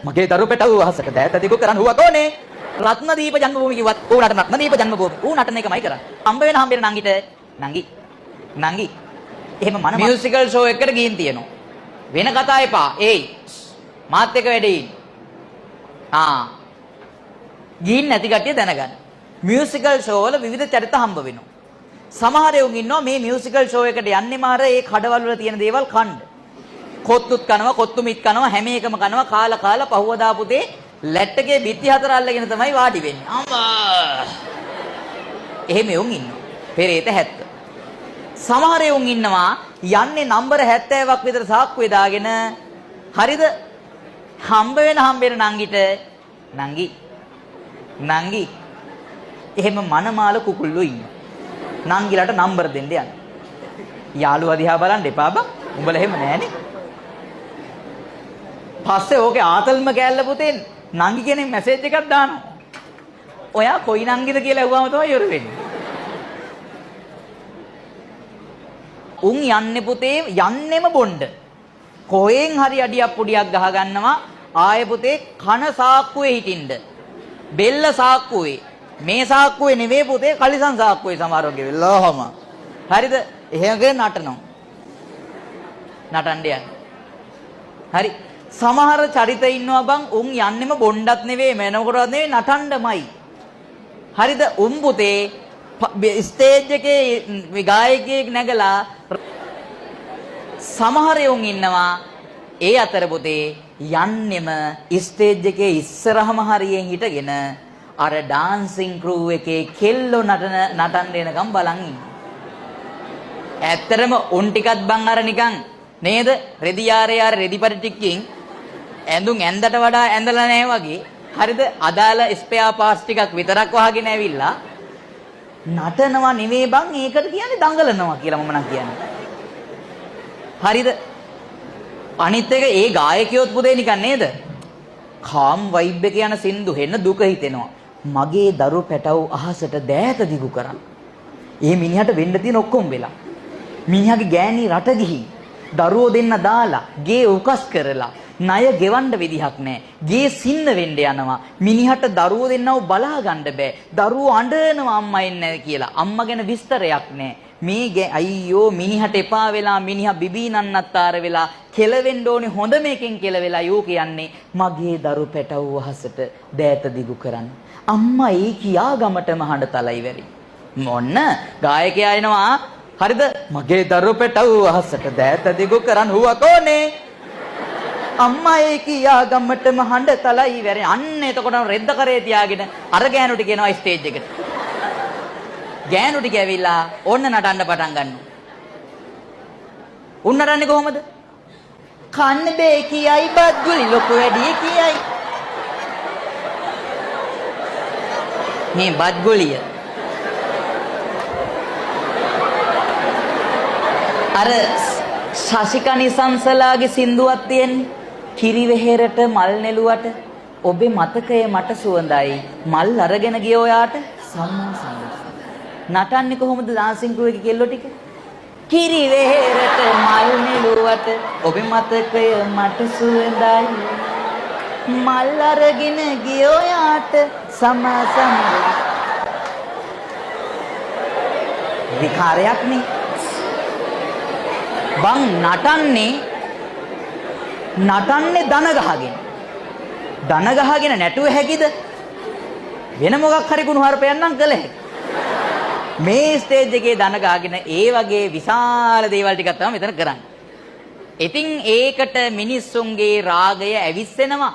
මගේ දරු පෙටව අහසට දෑත දිගු කරන් හුව කොනේ රත්නදීප ජන්මභූමි කිව්වත් ඌ නටන රත්නදීප ජන්මභූමි ඌ නටන එකමයි කරන්නේ. හම්බ වෙන නංගිට නංගි එහෙම මන මියුසිකල් ෂෝ එකකට ගිහින් තියෙනවා. වෙන කතා එපා. ඒයි මාත් එක වැඩේ ඉන්න. ගිහින් නැති කට්ටිය දැනගන්න. මියුසිකල් ෂෝ වල විවිධ චරිත හම්බ වෙනවා. සමහර යෝන් ඉන්නවා මේ මියුසිකල් ෂෝ එකට යන්නේ මාර ඒ කඩවල වල තියෙන දේවල් කන්න. කොත්තුත් කනවා, කොත්තු මිත් කනවා, හැම එකම කනවා, කාලා පහුවදා පුතේ ලැට්ටකේ බිත්ති හතර අල්ලගෙන තමයි වාඩි වෙන්නේ. අම්මා. එහෙම යෝන් ඉන්නවා. පෙරේත 70. සමහර යෝන් ඉන්නවා යන්නේ නම්බර 70ක් විතර සාක්කුවේ දාගෙන හරිද? හම්බ වෙන නංගිට නංගි එහෙම මනමාල කුකුල්ලෝ ඉන්නවා. නංගිලට නම්බර දෙන්න යන්න. යාළුවා දිහා බලන්න එපා බං. උඹලා එහෙම නෑනේ. පස්සේ ඕකේ ආතල්ම කෑල්ල පුතේ නංගි කෙනෙක් මැසේජ් එකක් දානවා. ඔයා කොයි නංගිද කියලා ඇහුවාම තමයි යොර වෙන්නේ. උන් යන්නේ පුතේ යන්නෙම බොණ්ඩ. කොහෙන් හරි අඩියක් පුඩියක් ගහ ගන්නවා. ආයේ පුතේ කන සාක්කුවේ හිටින්න. බෙල්ල සාක්කුවේ. මේ සාක්කුවේ නෙවෙයි පුතේ කලිසම් සාක්කුවේ සමහරවගේ වෙලාවම. හරිද? එහෙම නටනවා. නටන්න යන්න. හරි. සමහර චරිත ඉන්නවා බං උන් යන්නෙම බොණ්ඩත් නෙවෙයි මනකොටවත් නෙවෙයි නටන්නමයි. හරිද? උන් පුතේ ස්ටේජ් එකේ ගායකයෙක් නැගලා සමහර යෝන් ඉන්නවා ඒ අතර පුතේ යන්නෙම ස්ටේජ් එකේ ඉස්සරහම හරියෙන් හිටගෙන අර ඩාන්සින් ක්‍රූ එකේ කෙල්ලෝ නටන්න එනකම් බලන් ඉන්නවා. ඇත්තටම උන් ටිකත් බං අර නිකන් නේද? රෙදියාරේ රෙදිපරි ටිකකින් ඇඳුම් ඇඳට වඩා ඇඳලා නැහැ වගේ. හරිද? අදාළ ස්පෙයා පාර්ට්ස් ටිකක් විතරක් වහගෙන ඇවිල්ලා නටනවා නෙවෙයි බං ඒකට කියන්නේ දඟලනවා කියලා මම නම් කියන්නේ. හරිද? අනිත් එක ඒ ගායකයොත් පුතේ නිකන් නේද? කාම් වයිබ් එක යන සින්දු හෙන්න දුක හිතෙනවා. මගේ දරු පැටව අහසට දෑත දිගු කරන්. ඒ මිනිහට වෙන්න තියෙන ඔක්කොම වෙලා. මිනිහාගේ ගෑණි රට ගිහින් දරුවෝ දෙන්න දාලා ගේ උකස් කරලා ණය ගෙවන්න විදිහක් නැහැ. ගේ සින්න වෙන්න යනවා. මිනිහට දරුවෝ දෙන්නව බලා ගන්න බෑ. දරුවෝ අඬනවා අම්මා එන්නේ කියලා. අම්මා ගැන විස්තරයක් නැහැ. මේ අයියෝ මිනිහට එපා වෙලා මිනිහා බිබී නන්නත්තර වෙලා කෙලවෙන්න ඕනේ හොඳ මේකෙන් කෙලවෙලා යෝ කියන්නේ මගේ දරු පැටව වහසට දෑත දිගු කරන්න. අම්මා ඒ කියා ගමටම හඬ තලයි වැරි. මොන්න ගායකයා එනවා. හරිද? මගේ දරු පැටව වහසට දෑත දිගු කරන් හුව කොනේ අම්මා ඒ කියා ගමටම හඬ තලයි වැරි. අන්න එතකොට රෙද්ද කරේ තියාගෙන අර ගෑනුට කියනවා ස්ටේජ් එකට. ගෑනු ටික ඇවිල්ලා ඕන්න නටන්න පටන් ගන්නවා. උන් නටන්නේ කොහමද? කන්න බෑ කියයි බත් ගුලි ලොකු වැඩි කියයි. මේ බත් ගුලිය. අර ශශිකනිසංසලාගේ සින්දුවක් තියෙන්නේ. කිරි වෙහෙරට මල් නෙළුවට ඔබේ මතකය මට සුවඳයි. මල් අරගෙන ගිය ඔයාට සම්මා නටන්නේ කොහොමද ඩාන්සින් ක්‍රූ එකේ කෙල්ලෝ ටික? කිරි වෙහෙරට මල් නෙළුවට ඔබේ මතකය මට සුවඳයි. මල් අරගෙන ගියෝ යාට සමසම විකාරයක් නේ. බං නටන්නේ දන ගහගෙන. දන ගහගෙන නැටුව හැකිද? වෙන මොකක් හරි කුණු හarpයක් නම් කළ හැකියි. මේ ස්ටේජ් එකේ දන ගහගෙන ඒ වගේ විශාල දේවල් ටිකක් තමයි මෙතන කරන්නේ. ඉතින් ඒකට මිනිස්සුන්ගේ රාගය ඇවිස්සෙනවා.